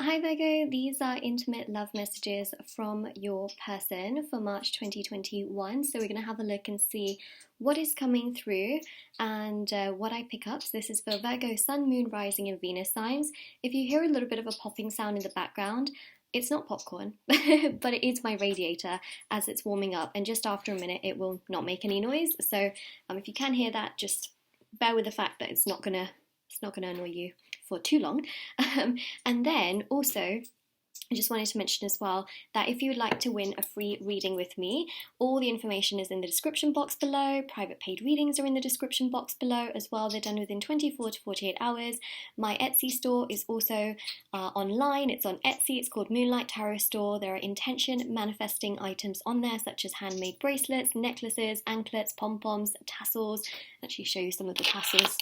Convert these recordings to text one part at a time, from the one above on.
Hi Virgo, these are intimate love messages from your person for March 2021. So we're going to have a look and see what is coming through and what I pick up. So this is for Virgo, Sun, Moon, Rising and Venus signs. If you hear a little bit of a popping sound in the background, it's not popcorn, but it is my radiator as it's warming up. And just after a minute, it will not make any noise. So if you can hear that, just bear with the fact that it's not gonna annoy you for too long. And then also, I just wanted to mention as well that if you would like to win a free reading with me, all the information is in the description box below. Private paid readings are in the description box below as well. They're done within 24 to 48 hours. My Etsy store is also online. It's on Etsy. It's called Moonlight Tarot Store. There are intention manifesting items on there such as handmade bracelets, necklaces, anklets, pom-poms, tassels. I'll actually show you some of the tassels.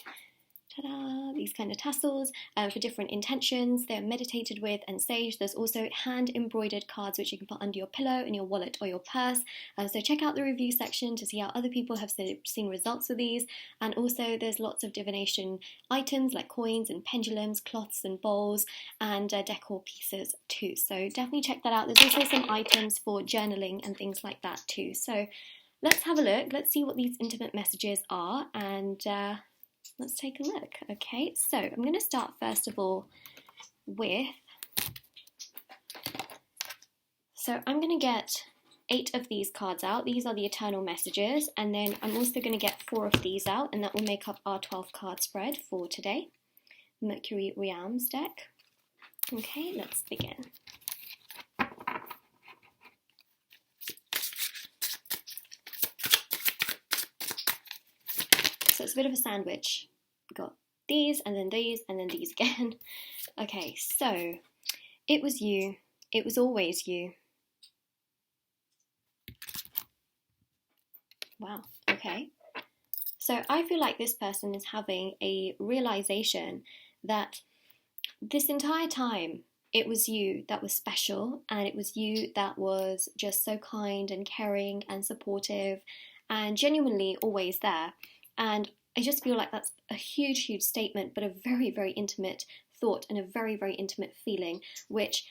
Ta-da! These kind of tassels for different intentions. They're meditated with and sage. There's also hand embroidered cards which you can put under your pillow, in your wallet or your purse. So check out the review section to see how other people have seen results with these. And also there's lots of divination items like coins and pendulums, cloths and bowls, and decor pieces too. So definitely check that out. There's also some items for journaling and things like that too. So let's have a look. Let's see what these intimate messages are, and let's take a look. Okay, so I'm going to start first of all with, so I'm going to get 8 of these cards out. These are the eternal messages, and then I'm also going to get 4 of these out, and that will make up our 12 card spread for today. Mercury Realms deck. Okay, let's begin. So it's a bit of a sandwich. We've got these, and then these, and then these again. Okay, so it was you. It was always you. Wow, okay. So I feel like this person is having a realization that this entire time it was you that was special, and it was you that was just so kind and caring and supportive and genuinely always there. And I just feel like that's a huge, huge statement, but a very, very intimate thought and a very, very intimate feeling, which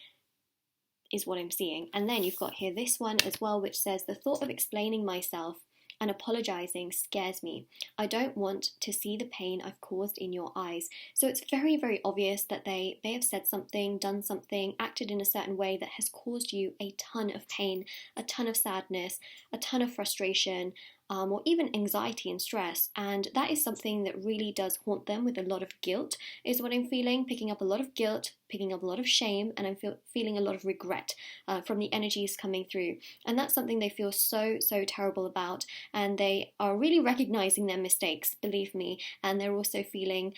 is what I'm seeing. And then you've got here this one as well, which says, the thought of explaining myself and apologizing scares me. I don't want to see the pain I've caused in your eyes. So it's very, very obvious that they have said something, done something, acted in a certain way that has caused you a ton of pain, a ton of sadness, a ton of frustration, or even anxiety and stress. And that is something that really does haunt them with a lot of guilt, is what I'm feeling. Picking up a lot of guilt, picking up a lot of shame, and I'm feeling a lot of regret from the energies coming through. And that's something they feel so, so terrible about. And they are really recognizing their mistakes, believe me. And they're also feeling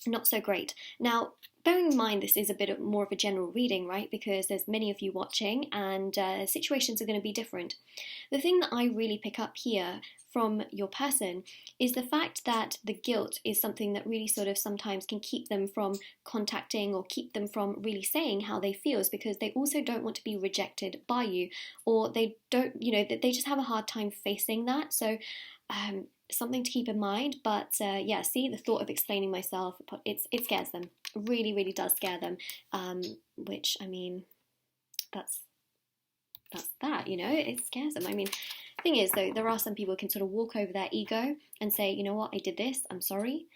not so great. Now, bearing in mind this is a bit more of a general reading, right? Because there's many of you watching, and situations are going to be different. The thing that I really pick up here from your person is the fact that the guilt is something that really sort of sometimes can keep them from contacting or keep them from really saying how they feel, because they also don't want to be rejected by you, or they don't, they just have a hard time facing that. So something to keep in mind. But yeah, see, the thought of explaining myself, it scares them. Really, really does scare them. Which, I mean, that's that, it scares them. I mean, the thing is, though, there are some people who can sort of walk over their ego and say, you know what, I did this, I'm sorry,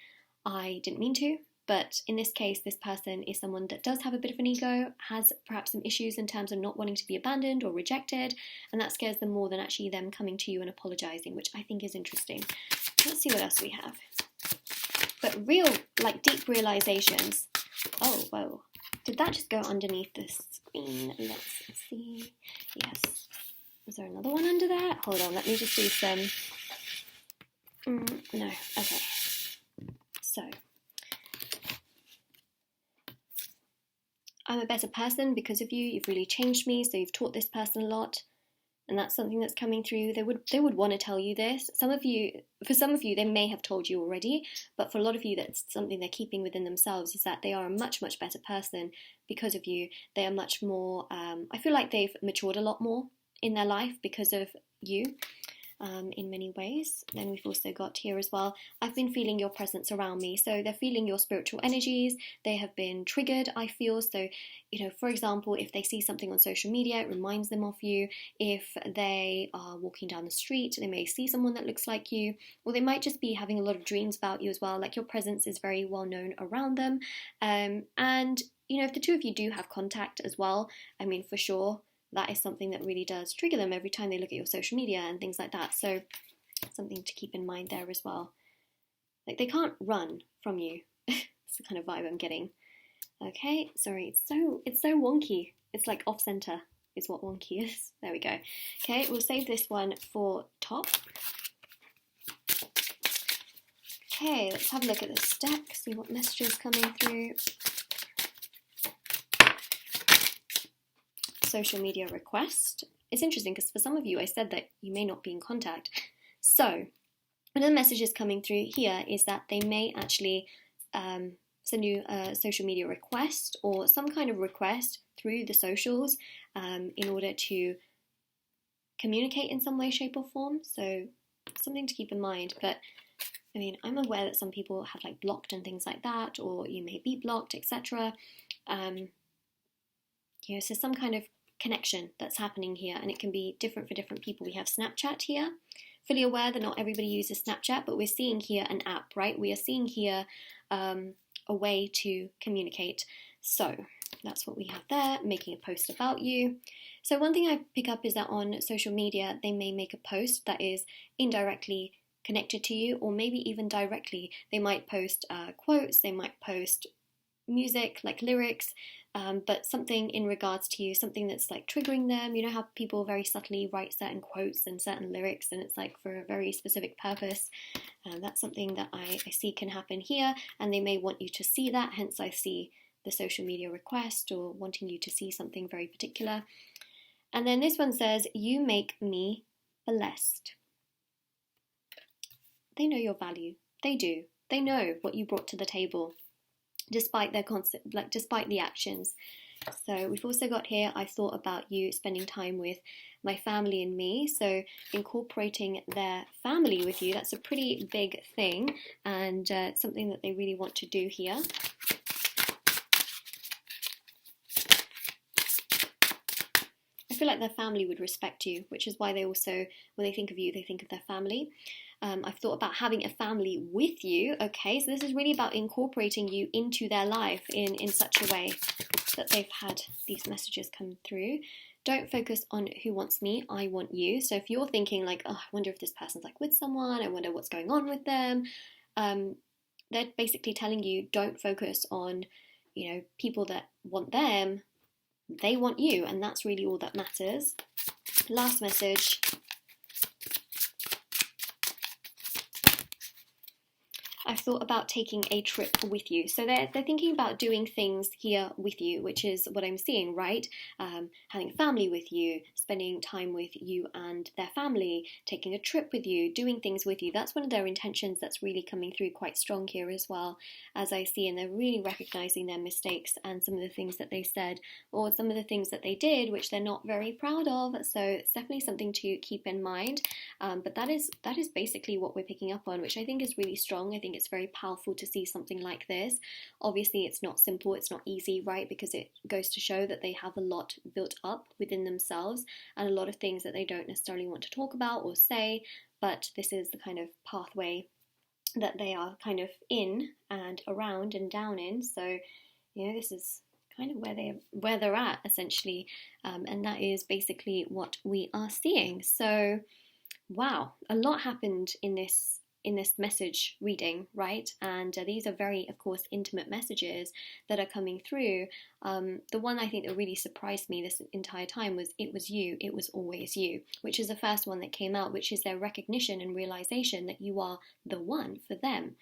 I didn't mean to. But in this case, this person is someone that does have a bit of an ego, has perhaps some issues in terms of not wanting to be abandoned or rejected, and that scares them more than actually them coming to you and apologizing, which I think is interesting. Let's see what else we have. But real, like, deep realizations. Oh, whoa. Did that just go underneath the screen? Let's see. Yes. Is there another one under there? Hold on, let me just do some... no. Okay. So... I'm a better person because of you. You've really changed me, so you've taught this person a lot, and that's something that's coming through. They would want to tell you this. For some of you, they may have told you already, but for a lot of you, that's something they're keeping within themselves, is that they are a much, much better person because of you. They are much more, I feel like they've matured a lot more in their life because of you. in many ways. Then we've also got here as well, I've been feeling your presence around me. So they're feeling your spiritual energies. They have been triggered, I feel. So, you know, for example, if they see something on social media, it reminds them of you. If they are walking down the street, they may see someone that looks like you, or they might just be having a lot of dreams about you as well. Like your presence is very well known around them. And, you know, if the two of you do have contact as well, I mean, for sure, that is something that really does trigger them every time they look at your social media and things like that. So something to keep in mind there as well. Like they can't run from you. It's the kind of vibe I'm getting. Okay, sorry, it's so wonky. It's like off center is what wonky is. There we go. Okay, we'll save this one for top. Okay, let's have a look at this deck, see what messages coming through. Social media request. It's interesting because for some of you I said that you may not be in contact. So one of the messages coming through here is that they may actually send you a social media request or some kind of request through the socials in order to communicate in some way, shape or form. So something to keep in mind. But I mean, I'm aware that some people have like blocked and things like that, or you may be blocked, etc. You know, so some kind of connection that's happening here, and it can be different for different people. We have Snapchat here. Fully aware that not everybody uses Snapchat, but we're seeing here an app, right? We are seeing here a way to communicate. So that's what we have there, making a post about you. So one thing I pick up is that on social media, they may make a post that is indirectly connected to you, or maybe even directly. They might post quotes, they might post music, like lyrics, but something in regards to you, something that's like triggering them. You know how people very subtly write certain quotes and certain lyrics, and it's like for a very specific purpose. That's something that I see can happen here, and they may want you to see that, hence I see the social media request or wanting you to see something very particular. And then this one says, you make me blessed. They know your value. They do. They know what you brought to the table, despite their despite the actions. So we've also got here, I thought about you spending time with my family and me. So incorporating their family with you, that's a pretty big thing, and something that they really want to do here. I feel like their family would respect you, which is why they also, when they think of you, they think of their family. I've thought about having a family with you. Okay, so this is really about incorporating you into their life in such a way that they've had these messages come through. Don't focus on who wants me, I want you. So if you're thinking like, oh, I wonder if this person's like with someone, I wonder what's going on with them, they're basically telling you don't focus on, you know, people that want them. They want you, and that's really all that matters. Last message. I've thought about taking a trip with you. So they're thinking about doing things here with you, which is what I'm seeing, right? Having a family with you, spending time with you and their family, taking a trip with you, doing things with you. That's one of their intentions that's really coming through quite strong here as well, as I see, and they're really recognizing their mistakes and some of the things that they said or some of the things that they did, which they're not very proud of. So it's definitely something to keep in mind. But that is basically what we're picking up on, which I think is really strong. I think it's very powerful to see something like this. Obviously, it's not simple, it's not easy, right? Because it goes to show that they have a lot built up within themselves and a lot of things that they don't necessarily want to talk about or say, but this is the kind of pathway that they are kind of in and around and down in. So, you know, this is kind of where they're at essentially, and that is basically what we are seeing. So, wow, a lot happened in this message reading, right? And these are very, of course, intimate messages that are coming through. The one I think that really surprised me this entire time was it was you, it was always you, which is the first one that came out, which is their recognition and realization that you are the one for them.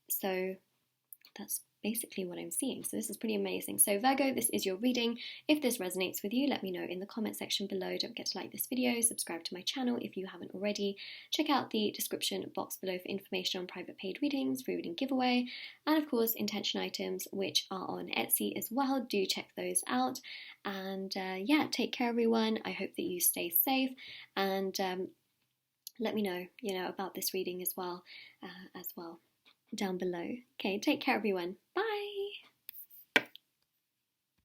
So that's basically what I'm seeing. So this is pretty amazing. So Virgo, this is your reading. If this resonates with you, let me know in the comment section below. Don't forget to like this video, subscribe to my channel if you haven't already. Check out the description box below for information on private paid readings, free reading giveaway, and of course intention items, which are on Etsy as well. Do check those out. And yeah, take care everyone. I hope that you stay safe, and let me know, about this reading as well, down below. Okay, take care everyone. Bye!